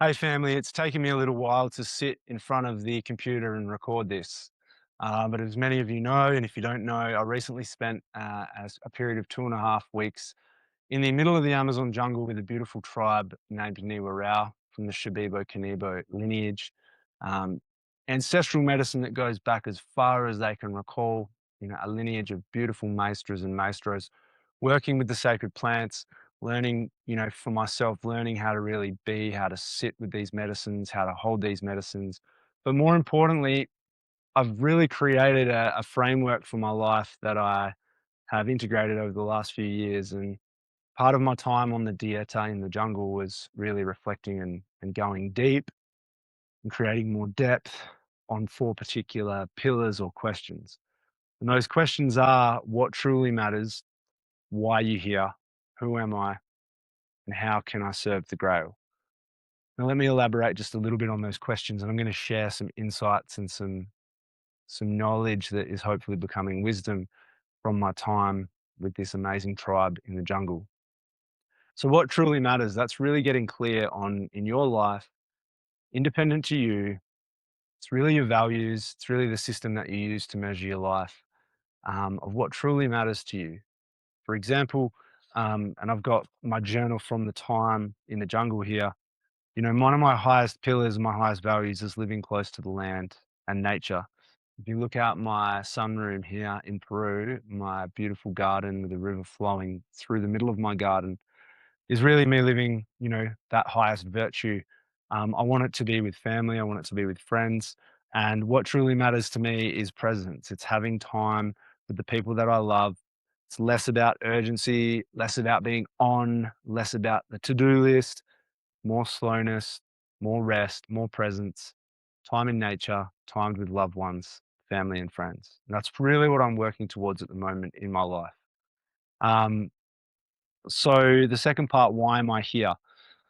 Hey family, it's taken me a little while to sit in front of the computer and record this. But as many of you know, and if you don't know, I recently spent as a period of 2.5 weeks in the middle of the Amazon jungle with a beautiful tribe named Niwa Rao from the Shabibo Kanibo lineage. Um, Ancestral medicine that goes back as far as they can recall, a lineage of beautiful maestras and maestros working with the sacred plants, learning, for myself, learning how to really be, how to sit with these medicines, how to hold these medicines. But more importantly, I've really created a framework for my life that I have integrated over the last few years. And part of my time on the dieta in the jungle was really reflecting and going deep and creating more depth on four particular pillars or questions. And those questions are: what truly matters, why you here, who am I, and how can I serve the Grail? Now, let me elaborate just a little bit on those questions, and I'm going to share some insights and some knowledge that is hopefully becoming wisdom from my time with this amazing tribe in the jungle. So, what truly matters? That's really getting clear on in your life, independent to you. It's really your values. It's really the system that you use to measure your life, of what truly matters to you. For example, and I've got my journal from the time in the jungle here. One of my highest pillars, my highest values is living close to the land and nature. If you look out my sunroom here in Peru, my beautiful garden with a river flowing through the middle of my garden is really me living, that highest virtue. I want it to be with family. I want it to be with friends. And what truly matters to me is presence. It's having time with the people that I love. It's less about urgency, less about being on, less about the to-do list, more slowness, more rest, more presence, time in nature, timed with loved ones, family and friends. And that's really what I'm working towards at the moment in my life. Um, so the second part, why am I here? A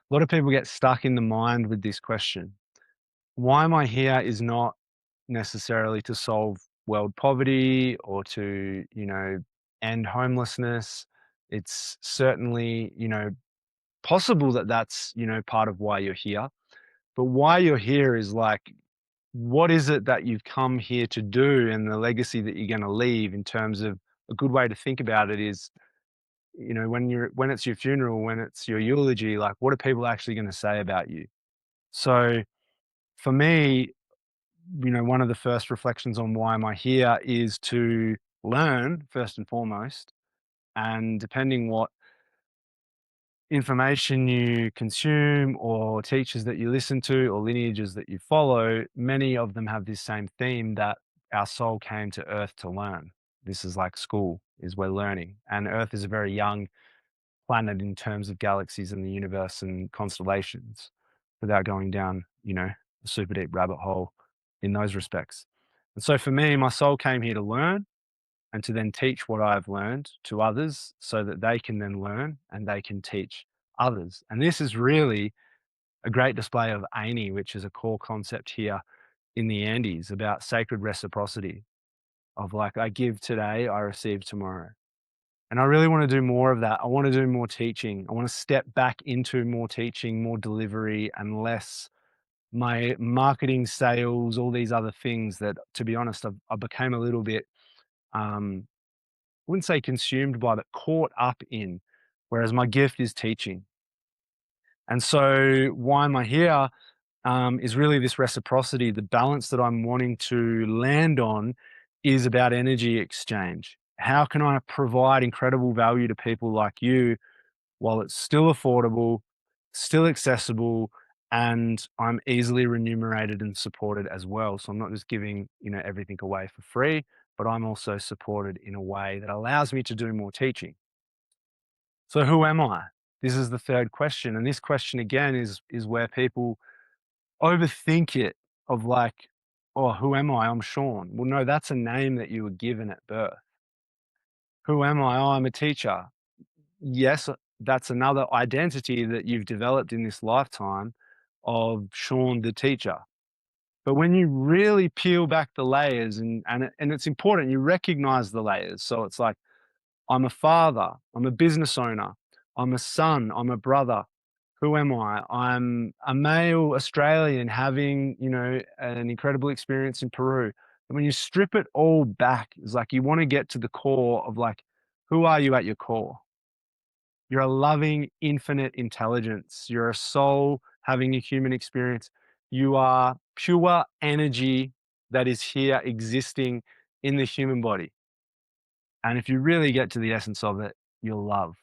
lot of people get stuck in the mind with this question. Why am I here is not necessarily to solve world poverty or to, end homelessness. It's certainly, possible that that's, part of why you're here. But why you're here is like, what is it that you've come here to do and the legacy that you're going to leave in terms of a good way to think about it is, when it's your funeral, when it's your eulogy, like what are people actually going to say about you? So for me, one of the first reflections on why am I here is to learn first and foremost. And depending what information you consume or teachers that you listen to or lineages that you follow, many of them have this same theme that our soul came to earth to learn. This is like school, is we're learning. And earth is a very young planet in terms of galaxies and the universe and constellations without going down, a super deep rabbit hole in those respects. And so for me, my soul came here to learn and to then teach what I've learned to others so that they can then learn and they can teach others. And this is really a great display of Aini, which is a core concept here in the Andes about sacred reciprocity of like, I give today, I receive tomorrow. And I really want to do more of that. I want to do more teaching. I want to step back into more teaching, more delivery, and less my marketing, sales, all these other things that, to be honest, I became a little bit, I wouldn't say consumed by, but caught up in, whereas my gift is teaching. And so why am I here, is really this reciprocity. The balance that I'm wanting to land on is about energy exchange. How can I provide incredible value to people like you while it's still affordable, still accessible, and I'm easily remunerated and supported as well. So I'm not just giving, everything away for free, but I'm also supported in a way that allows me to do more teaching. So who am I? This is the third question. And this question again is where people overthink it of like, oh, who am I? I'm Shaun. Well, no, that's a name that you were given at birth. Who am I? Oh, I'm a teacher. Yes, that's another identity that you've developed in this lifetime of Shaun the teacher. But when you really peel back the layers and it's important, you recognize the layers. So it's like, I'm a father, I'm a business owner, I'm a son, I'm a brother, Who am I? I'm a male Australian having, an incredible experience in Peru. And when you strip it all back, it's like you want to get to the core of like, who are you at your core? You're a loving, infinite intelligence. You're a soul having a human experience. You are pure energy that is here existing in the human body. And if you really get to the essence of it, you're love.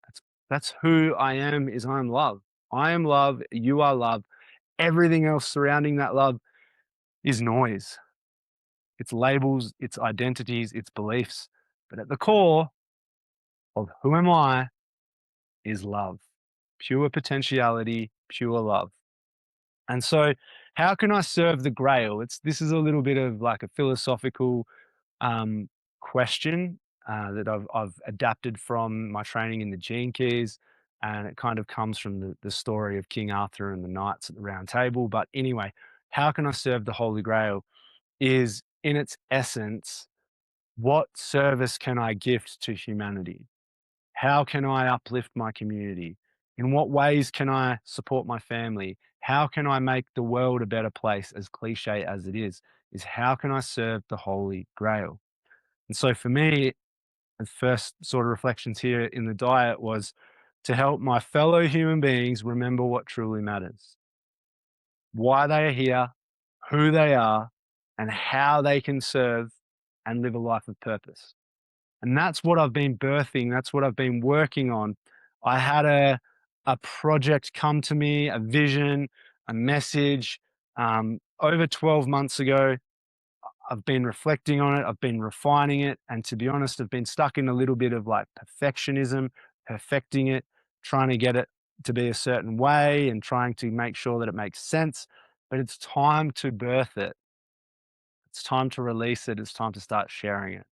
That's that's who I am, is I am love. I am love, you are love. Everything else surrounding that love is noise. It's labels, it's identities, it's beliefs. But at the core of who am I is love. Pure potentiality, pure love. And so how can I serve the grail? This is a little bit of like a philosophical um, question that I've adapted from my training in the Gene Keys, and it kind of comes from the story of King Arthur and the knights at the Round Table. But anyway, how can I serve the Holy Grail? Is in its essence, what service can I gift to humanity? How can I uplift my community? In what ways can I support my family? How can I make the world a better place, as cliche as it is how can I serve the Holy Grail? And so for me, the first sort of reflections here in the diet was to help my fellow human beings remember what truly matters, why they are here, who they are, and how they can serve and live a life of purpose. And that's what I've been birthing. That's what I've been working on. I had a project come to me, a vision, a message over 12 months ago. I've been reflecting on it, I've been refining it, and to be honest, I've been stuck in a little bit of like perfectionism, perfecting it, trying to get it to be a certain way and trying to make sure that it makes sense. But it's time to birth it. It's time to release it. It's time to start sharing it.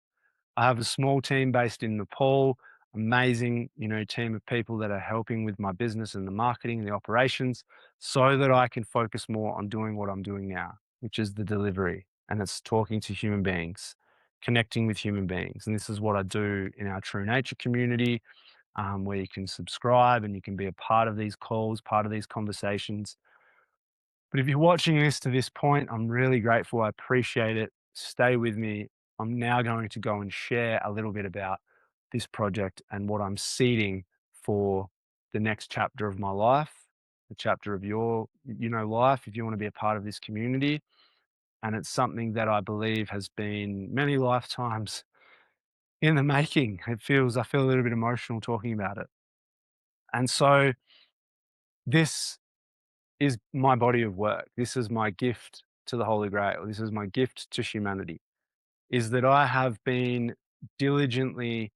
I have a small team based in Nepal, amazing, team of people that are helping with my business and the marketing and the operations so that I can focus more on doing what I'm doing now, which is the delivery. And it's talking to human beings, connecting with human beings. And this is what I do in our True Nature community, where you can subscribe and you can be a part of these calls, part of these conversations. But if you're watching this to this point, I'm really grateful. I appreciate it. Stay with me. I'm now going to go and share a little bit about this project and what I'm seeding for the next chapter of my life, the chapter of your, life, if you want to be a part of this community. And it's something that I believe has been many lifetimes in the making. I feel a little bit emotional talking about it. And so this is my body of work. This is my gift to the Holy Grail. This is my gift to humanity, is that I have been diligently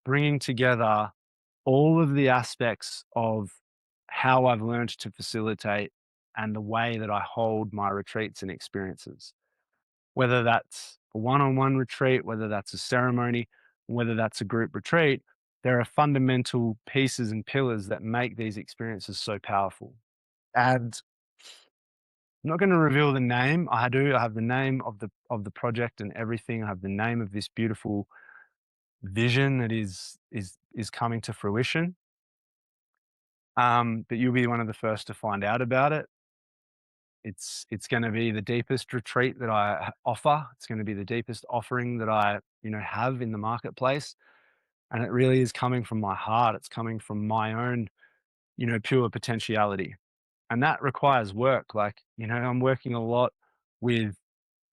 bringing together all of the aspects of how I've learned to facilitate and the way that I hold my retreats and experiences, whether that's a one-on-one retreat, whether that's a ceremony, whether that's a group retreat. There are fundamental pieces and pillars that make these experiences so powerful. And I'm not going to reveal the name. I do. I have the name of the project and everything. I have the name of this beautiful vision that is coming to fruition. But you'll be one of the first to find out about it. It's going to be the deepest retreat that I offer. It's going to be the deepest offering that I have in the marketplace, and it really is coming from my heart. It's coming from my own pure potentiality, and that requires work. Like I'm working a lot with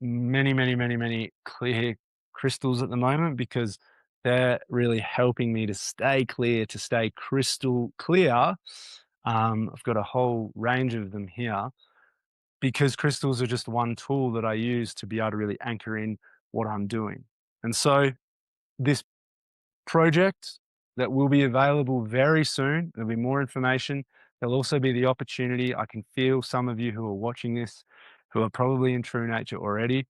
many, many, many, many clear crystals at the moment because they're really helping me to stay clear, to stay crystal clear. I've got a whole range of them here because crystals are just one tool that I use to be able to really anchor in what I'm doing. And so this project that will be available very soon, there'll be more information. There'll also be the opportunity. I can feel some of you who are watching this who are probably in True Nature already.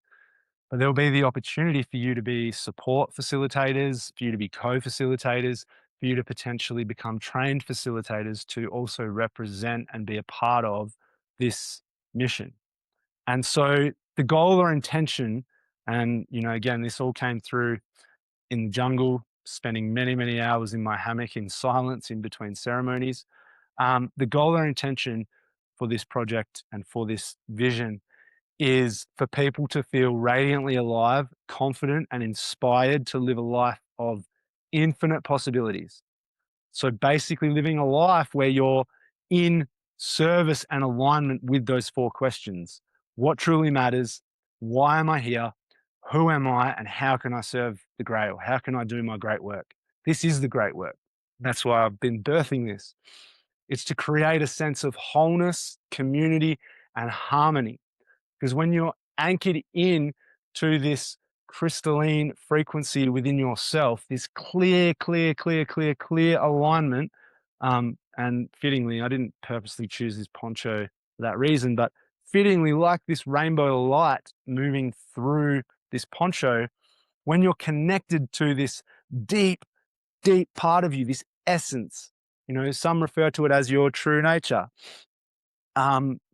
But there'll be the opportunity for you to be support facilitators, for you to be co-facilitators, for you to potentially become trained facilitators to also represent and be a part of this mission. And so the goal or intention, and again, this all came through in the jungle, spending many, many hours in my hammock in silence in between ceremonies. The goal or intention for this project and for this vision is for people to feel radiantly alive, confident, and inspired to live a life of infinite possibilities. So basically, living a life where you're in service and alignment with those four questions: what truly matters? Why am I here? Who am I? And how can I serve the great? Or how can I do my great work? This is the great work. That's why I've been birthing this. It's to create a sense of wholeness, community, and harmony, because when you're anchored in to this crystalline frequency within yourself, this clear alignment, and fittingly, I didn't purposely choose this poncho for that reason, but fittingly, like this rainbow light moving through this poncho, when you're connected to this deep, deep part of you, this essence, some refer to it as your true nature.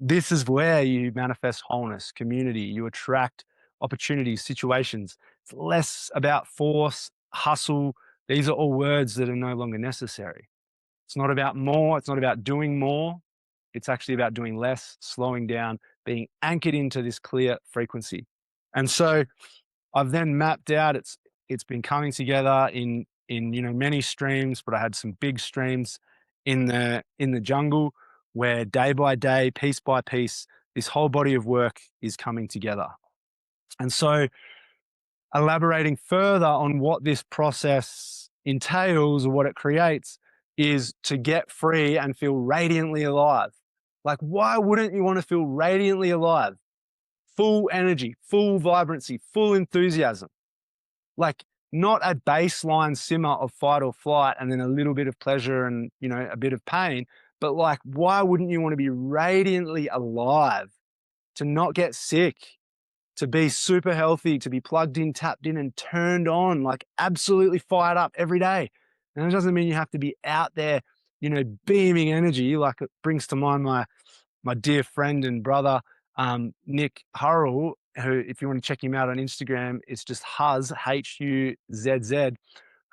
This is where you manifest wholeness, community, you attract opportunities, situations. It's less about force, hustle. These are all words that are no longer necessary. It's not about more, it's not about doing more. It's actually about doing less, slowing down, being anchored into this clear frequency. And so I've then mapped out, it's been coming together in many streams, but I had some big streams in the jungle where day by day, piece by piece, this whole body of work is coming together. And so elaborating further on what this process entails or what it creates is to get free and feel radiantly alive. Like, why wouldn't you want to feel radiantly alive? Full energy, full vibrancy, full enthusiasm. Like, not a baseline simmer of fight or flight and then a little bit of pleasure and, a bit of pain, but like, why wouldn't you want to be radiantly alive, to not get sick, to be super healthy, to be plugged in, tapped in, and turned on, like absolutely fired up every day? And it doesn't mean you have to be out there, beaming energy. Like, it brings to mind my dear friend and brother, Nick Hurrell, who, if you want to check him out on Instagram, it's just Huzz, Huzz,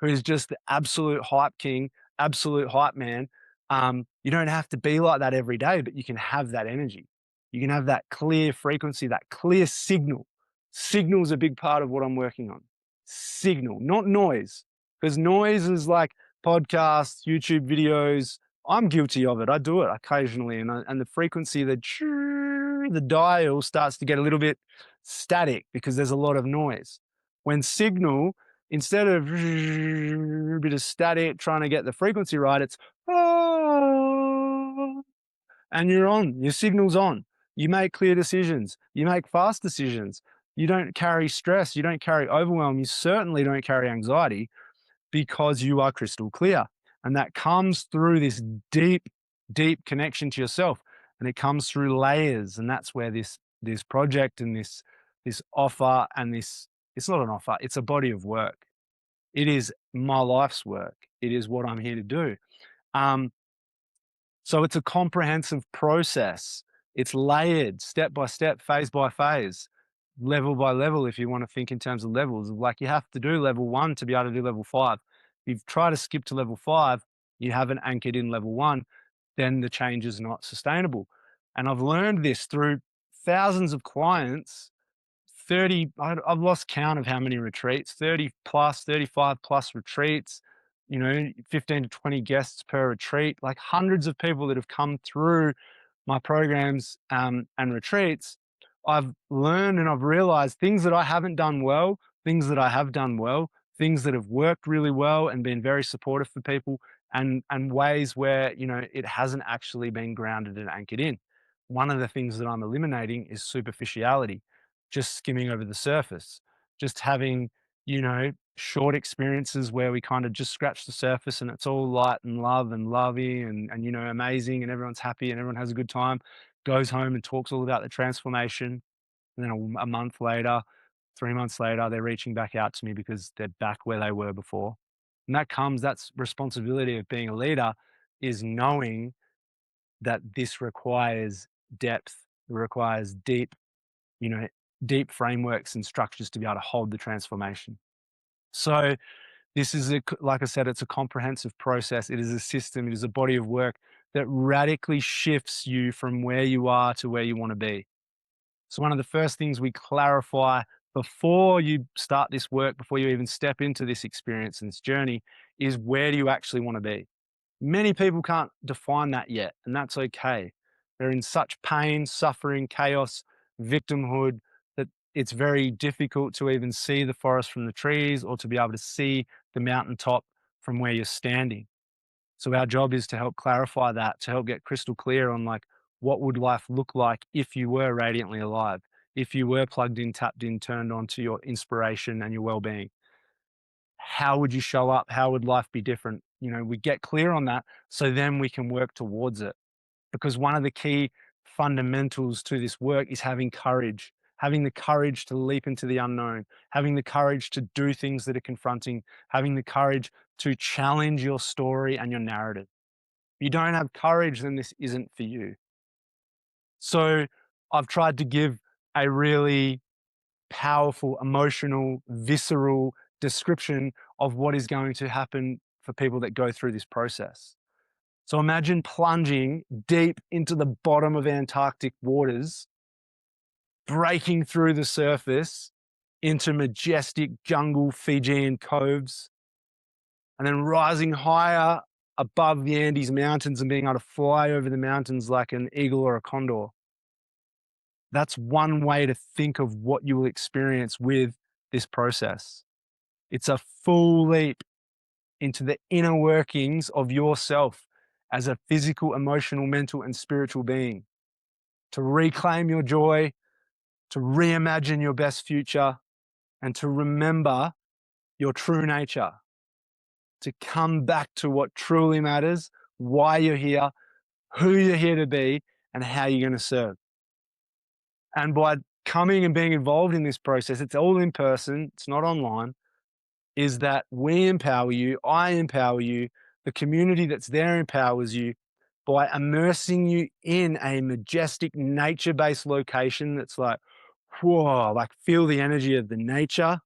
who's just the absolute hype king, absolute hype man. You don't have to be like that every day, but you can have that energy. You can have that clear frequency, that clear signal. Signal is a big part of what I'm working on. Signal, not noise, because noise is like podcasts, YouTube videos. I'm guilty of it. I do it occasionally, and the frequency, the dial starts to get a little bit static because there's a lot of noise. When signal, instead of a bit of static trying to get the frequency right, it's and you're on. Your signal's on. You make clear decisions. You make fast decisions. You don't carry stress. You don't carry overwhelm. You certainly don't carry anxiety, because you are crystal clear. And that comes through this deep, deep connection to yourself. And it comes through layers. And that's where this project and this offer and this, it's not an offer, it's a body of work. It is my life's work. It is what I'm here to do. So it's a comprehensive process. It's layered, step by step, phase by phase, level by level, if you want to think in terms of levels. Like, you have to do level 1 to be able to do level 5. If you try to skip to level 5, you haven't anchored in level 1, then the change is not sustainable. And I've learned this through thousands of clients, I've lost count of how many retreats, 30 plus, 35 plus retreats, 15 to 20 guests per retreat, like hundreds of people that have come through my programs and retreats. I've learned and I've realized things that I haven't done well, things that I have done well, things that have worked really well and been very supportive for people, and ways where, it hasn't actually been grounded and anchored in. One of the things that I'm eliminating is superficiality, just skimming over the surface, just having, short experiences where we kind of just scratch the surface and it's all light and love and lovey and amazing and everyone's happy and everyone has a good time, goes home and talks all about the transformation. And then a month later, 3 months later, they're reaching back out to me because they're back where they were before. And that's responsibility of being a leader, is knowing that this requires depth, it requires you know, deep frameworks and structures to be able to hold the transformation. So This is like I said, it's a comprehensive process. It is a system. It is a body of work that radically shifts you from where you are to where you want to be. So one of the first things we clarify before you start this work, before you even step into this experience and this journey, is where do you actually want to be? Many people can't define that yet, and that's okay. They're in such pain, suffering, chaos, victimhood that it's very difficult to even see the forest from the trees or to be able to see the mountaintop from where you're standing. So our job is to help clarify that, to help get crystal clear on like what would life look like if you were radiantly alive, if you were plugged in, tapped in, turned on to your inspiration and your well-being. How would you show up? How would life be different? You know, we get clear on that so then we can work towards it. Because one of the key fundamentals to this work is having the courage to leap into the unknown, having the courage to do things that are confronting, having the courage to challenge your story and your narrative. If you don't have courage, then this isn't for you. So I've tried to give a really powerful, emotional, visceral description of what is going to happen for people that go through this process. So imagine plunging deep into the bottom of Antarctic waters, breaking through the surface into majestic jungle Fijian coves, and then rising higher above the Andes Mountains and being able to fly over the mountains like an eagle or a condor. That's one way to think of what you will experience with this process. It's a full leap into the inner workings of yourself as a physical, emotional, mental, and spiritual being, to reclaim your joy, to reimagine your best future, and to remember your true nature, to come back to what truly matters, why you're here, who you're here to be, and how you're going to serve. And by coming and being involved in this process, it's all in person, it's not online, is that we empower you, I empower you, the community that's there empowers you by immersing you in a majestic nature-based location that's like, whoa, like feel the energy of the nature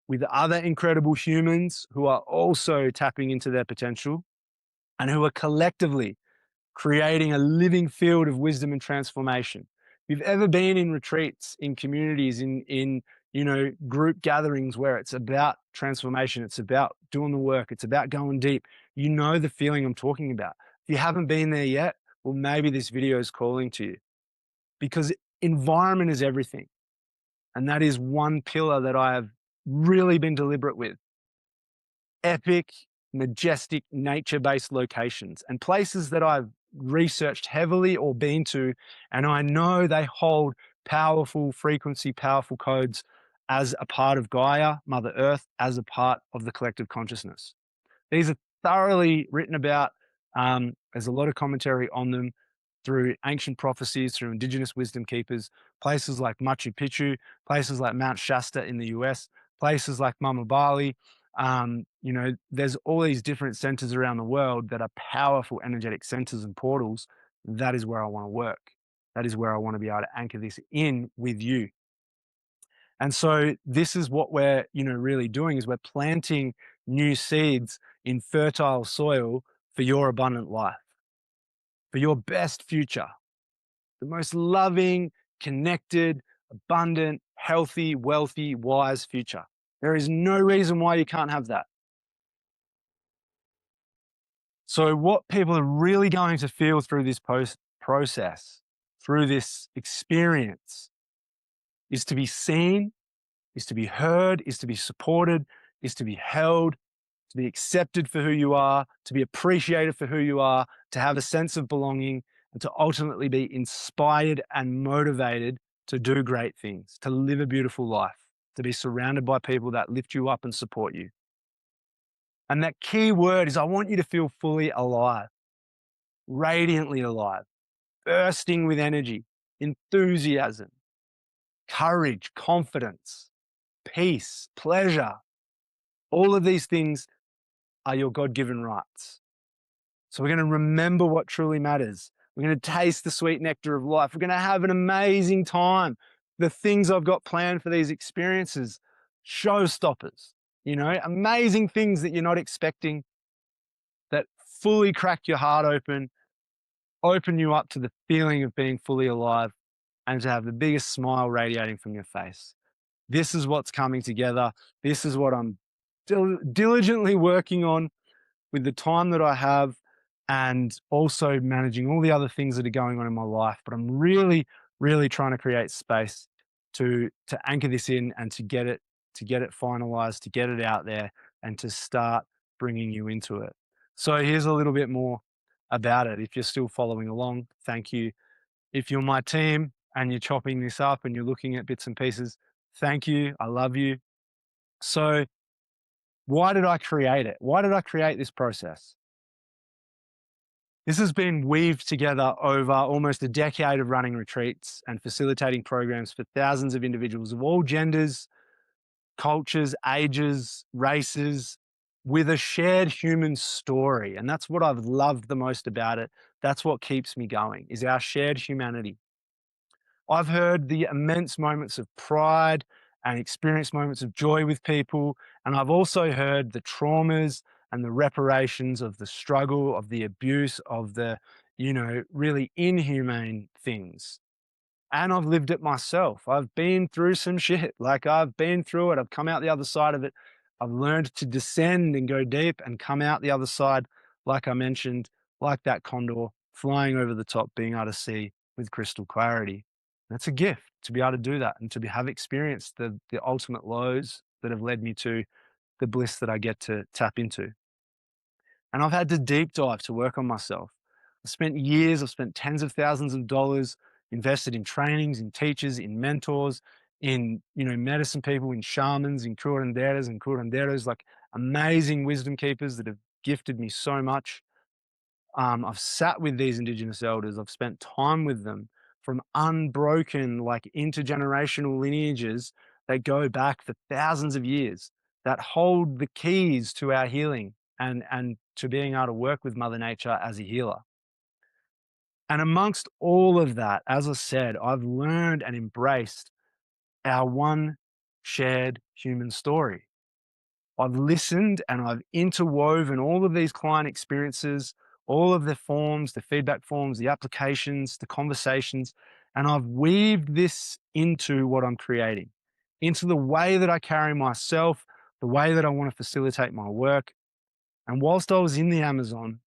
with other incredible humans who are also tapping into their potential and who are collectively creating a living field of wisdom and transformation. If you've ever been in retreats, in communities, in group gatherings where it's about transformation, it's about doing the work, it's about going deep, you know the feeling I'm talking about. If you haven't been there yet, well, maybe this video is calling to you because environment is everything. And that is one pillar that I have really been deliberate with. Epic, majestic, nature-based locations and places that I've researched heavily or been to, and I know they hold powerful frequency, powerful codes as a part of Gaia, Mother Earth, as a part of the collective consciousness. These are thoroughly written about. There's a lot of commentary on them through ancient prophecies, through indigenous wisdom keepers, places like Machu Picchu, places like Mount Shasta in the US, places like Mama Bali. There's all these different centers around the world that are powerful energetic centers and portals. That is where I want to work. That is where I want to be able to anchor this in with you. And so this is what we're, really doing is we're planting new seeds in fertile soil for your abundant life, for your best future, the most loving, connected, abundant, healthy, wealthy, wise future. There is no reason why you can't have that. So what people are really going to feel through this process, through this experience, is to be seen, is to be heard, is to be supported, is to be held, to be accepted for who you are, to be appreciated for who you are, to have a sense of belonging, and to ultimately be inspired and motivated to do great things, to live a beautiful life, to be surrounded by people that lift you up and support you. And that key word is I want you to feel fully alive, radiantly alive, bursting with energy, enthusiasm, courage, confidence, peace, pleasure. All of these things are your God-given rights. So we're going to remember what truly matters. We're going to taste the sweet nectar of life. We're going to have an amazing time. The things I've got planned for these experiences, showstoppers. amazing things that you're not expecting that fully crack your heart open you up to the feeling of being fully alive and to have the biggest smile radiating from your face. This is what's coming together. This is what I'm diligently working on with the time that I have, and also managing all the other things that are going on in my life. But I'm really, really trying to create space to anchor this in and to get it finalized, to get it out there, and to start bringing you into it. So here's a little bit more about it. If you're still following along, thank you. If you're my team and you're chopping this up and you're looking at bits and pieces, thank you. I love you. So why did I create it? Why did I create this process? This has been weaved together over almost a decade of running retreats and facilitating programs for thousands of individuals of all genders, cultures, ages, races, with a shared human story. And that's what I've loved the most about it. That's what keeps me going, is our shared humanity. I've heard the immense moments of pride and experienced moments of joy with people. And I've also heard the traumas and the reparations of the struggle, of the abuse, of the, really inhumane things. And I've lived it myself. I've been through some shit. Like, I've been through it. I've come out the other side of it. I've learned to descend and go deep and come out the other side, like I mentioned, like that condor flying over the top, being able to see with crystal clarity. That's a gift to be able to do that and to have experienced the ultimate lows that have led me to the bliss that I get to tap into. And I've had to deep dive to work on myself. I've spent tens of thousands of dollars, invested in trainings, in teachers, in mentors, in, medicine people, in shamans, in curanderas and curanderos, like amazing wisdom keepers that have gifted me so much. I've sat with these Indigenous elders. I've spent time with them from unbroken, like intergenerational lineages that go back for thousands of years, that hold the keys to our healing and to being able to work with Mother Nature as a healer. And amongst all of that, as I said, I've learned and embraced our one shared human story. I've listened and I've interwoven all of these client experiences, all of the forms, the feedback forms, the applications, the conversations, and I've weaved this into what I'm creating, into the way that I carry myself, the way that I want to facilitate my work. And whilst I was in the Amazon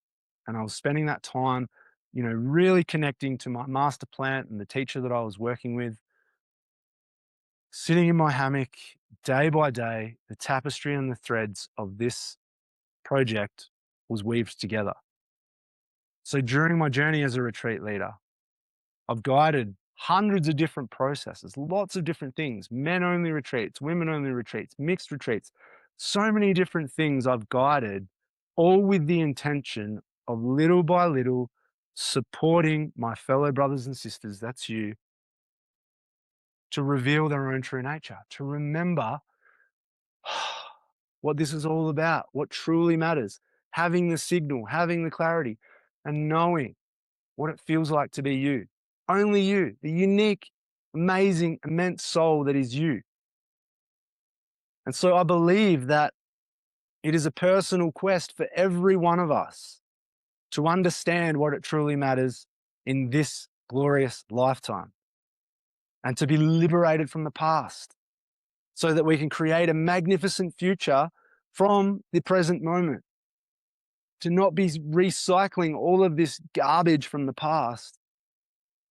and I was spending that time, really connecting to my master plant and the teacher that I was working with, sitting in my hammock day by day, the tapestry and the threads of this project was weaved together. So during my journey as a retreat leader, I've guided hundreds of different processes, lots of different things, men only retreats, women only retreats, mixed retreats, so many different things I've guided, all with the intention of little by little supporting my fellow brothers and sisters, that's you, to reveal their own true nature, to remember what this is all about, what truly matters, having the signal, having the clarity, and knowing what it feels like to be you. Only you, the unique, amazing, immense soul that is you. And so I believe that it is a personal quest for every one of us to understand what it truly matters in this glorious lifetime and to be liberated from the past so that we can create a magnificent future from the present moment. To not be recycling all of this garbage from the past,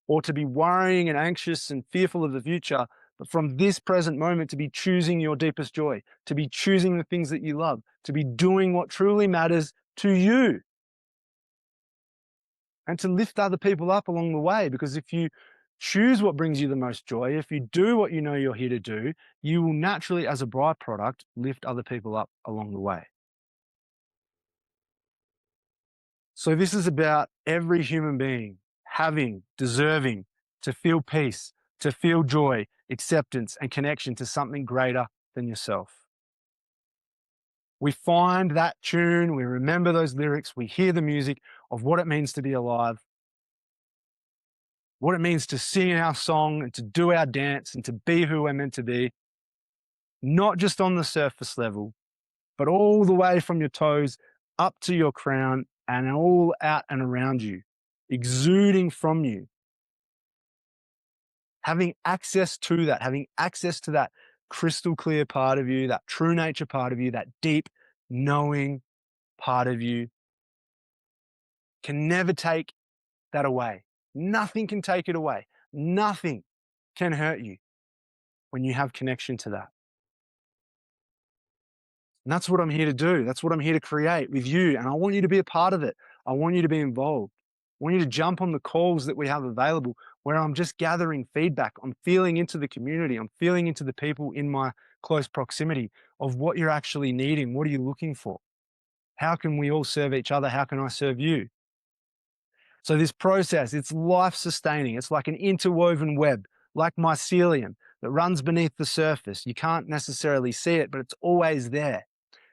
or to be worrying and anxious and fearful of the future, but from this present moment to be choosing your deepest joy, to be choosing the things that you love, to be doing what truly matters to you, and to lift other people up along the way. Because if you choose what brings you the most joy, if you do what you know you're here to do, you will naturally, as a byproduct, lift other people up along the way. So this is about every human being deserving to feel peace, to feel joy, acceptance, and connection to something greater than yourself. We find that tune, we remember those lyrics, we hear the music of what it means to be alive, what it means to sing our song and to do our dance and to be who we're meant to be, not just on the surface level, but all the way from your toes up to your crown and all out and around you, exuding from you. Having access to that crystal clear part of you, that true nature part of you, that deep knowing part of you can never take that away. Nothing can take it away. Nothing can hurt you when you have connection to that. And that's what I'm here to do. That's what I'm here to create with you. And I want you to be a part of it. I want you to be involved. I want you to jump on the calls that we have available where I'm just gathering feedback. I'm feeling into the community. I'm feeling into the people in my close proximity of what you're actually needing. What are you looking for? How can we all serve each other? How can I serve you? So this process, it's life sustaining. It's like an interwoven web, like mycelium that runs beneath the surface. You can't necessarily see it, but it's always there.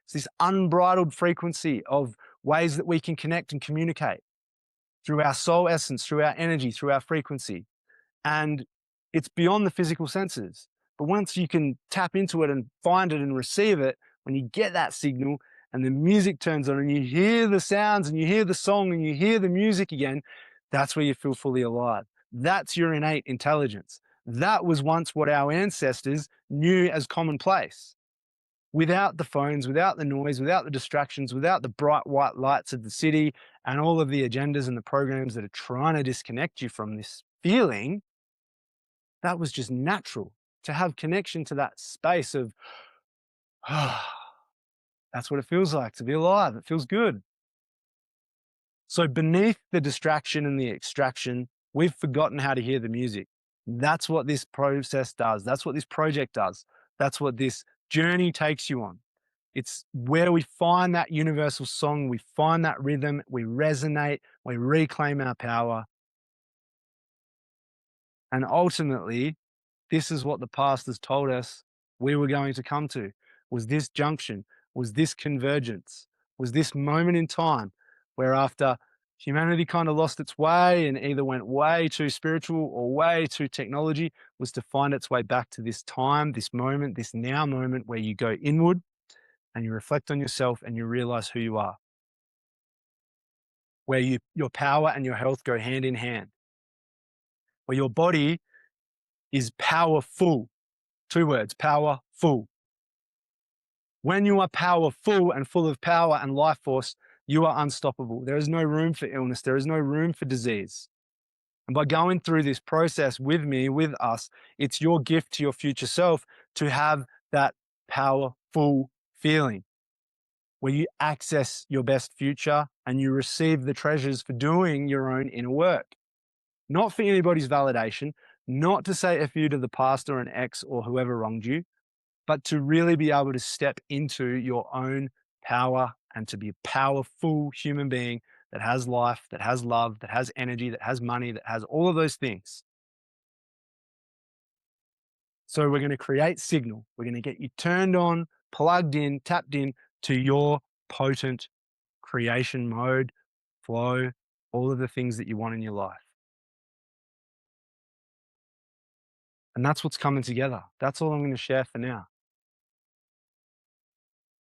It's this unbridled frequency of ways that we can connect and communicate through our soul essence, through our energy, through our frequency. And it's beyond the physical senses. But once you can tap into it and find it and receive it, when you get that signal and the music turns on and you hear the sounds and you hear the song and you hear the music again, that's where you feel fully alive. That's your innate intelligence. That was once what our ancestors knew as commonplace. Without the phones, without the noise, without the distractions, without the bright white lights of the city and all of the agendas and the programs that are trying to disconnect you from this feeling, that was just natural to have connection to that space of, that's what it feels like to be alive. It feels good. So beneath the distraction and the extraction, we've forgotten how to hear the music. That's what this process does. That's what this project does. That's what this journey takes you on. It's where we find that universal song, we find that rhythm, we resonate, we reclaim our power. And ultimately, this is what the past has told us we were going to come to, was this junction, was this convergence, was this moment in time where after humanity kind of lost its way and either went way too spiritual or way too technology, was to find its way back to this time, this moment, this now moment where you go inward and you reflect on yourself and you realize who you are, where your power and your health go hand in hand, where your body is powerful. 2 words, powerful. When you are powerful and full of power and life force, you are unstoppable. There is no room for illness. There is no room for disease. And by going through this process with me, with us, it's your gift to your future self to have that powerful feeling where you access your best future and you receive the treasures for doing your own inner work. Not for anybody's validation, not to say F you to the past or an ex or whoever wronged you, but to really be able to step into your own power and to be a powerful human being that has life, that has love, that has energy, that has money, that has all of those things. So we're going to create signal. We're going to get you turned on, plugged in, tapped in to your potent creation mode, flow, all of the things that you want in your life. And that's what's coming together. That's all I'm going to share for now.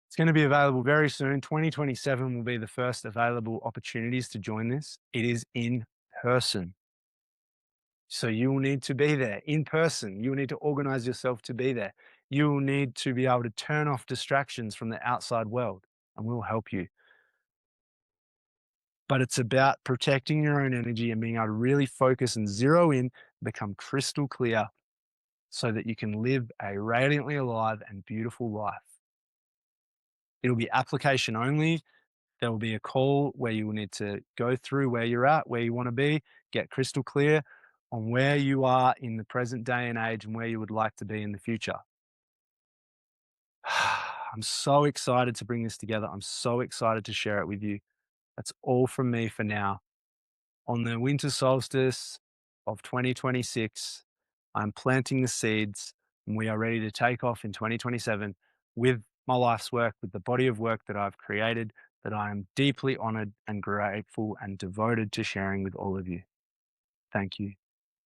It's going to be available very soon. 2027 will be the first available opportunities to join this. It is in person. So you will need to be there in person. You will need to organize yourself to be there. You will need to be able to turn off distractions from the outside world, and we'll help you. But it's about protecting your own energy and being able to really focus and zero in, become crystal clear so that you can live a radiantly alive and beautiful life. It'll be application only. There will be a call where you will need to go through where you're at, where you want to be, get crystal clear on where you are in the present day and age and where you would like to be in the future. I'm so excited to bring this together. I'm so excited to share it with you. That's all from me for now. On the winter solstice of 2026, I'm planting the seeds and we are ready to take off in 2027 with my life's work, with the body of work that I've created, that I am deeply honored and grateful and devoted to sharing with all of you. Thank you.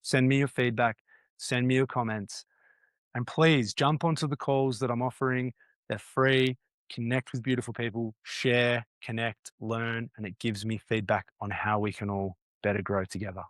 Send me your feedback, send me your comments, and please jump onto the calls that I'm offering. They're free. connect with beautiful people, share, connect, learn, and it gives me feedback on how we can all better grow together.